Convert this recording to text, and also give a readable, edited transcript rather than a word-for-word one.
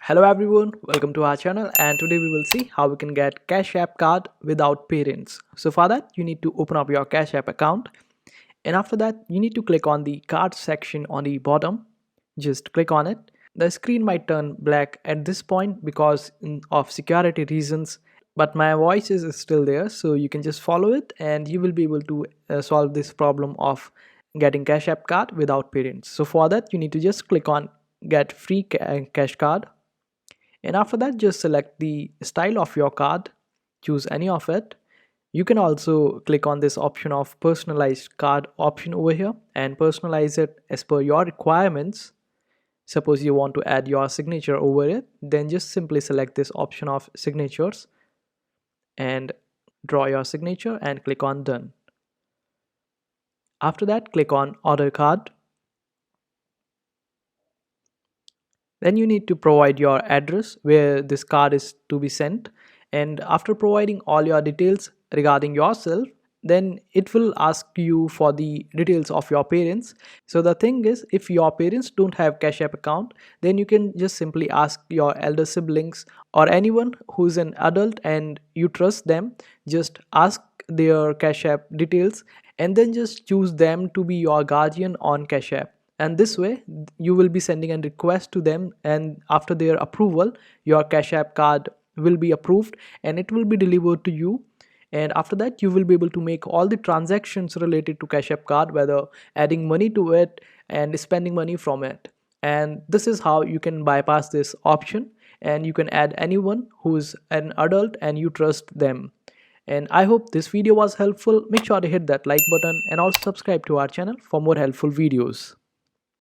Hello everyone, welcome to our channel, and today we will see how we can get Cash App card without parents. So for that you need to open up your Cash App account, and after that you need to click on the card section on the bottom. Just click on it. The screen might turn black at this point because of security reasons, but my voice is still there, so you can just follow it and you will be able to solve this problem of getting Cash App card without parents. So for that you need to just click on get free cash card, and after that just select the style of your card, choose any of it. You can also click on this option of personalized card option over here and personalize it as per your requirements. Suppose you want to add your signature over it, then just simply select this option of signatures and draw your signature and click on done. After that click on order card. Then you need to provide your address where this card is to be sent, and after providing all your details regarding yourself, then it will ask you for the details of your parents. So the thing is, if your parents don't have Cash App account, then you can just simply ask your elder siblings or anyone who's an adult and you trust them. Just ask their Cash App details and then just choose them to be your guardian on Cash App, and this way you will be sending a request to them, and after their approval your Cash App card will be approved and it will be delivered to you. And after that you will be able to make all the transactions related to Cash App card, whether adding money to it and spending money from it. And this is how you can bypass this option, and you can add anyone who's an adult and you trust them. And I hope this video was helpful. Make sure to hit that like button and also subscribe to our channel for more helpful videos.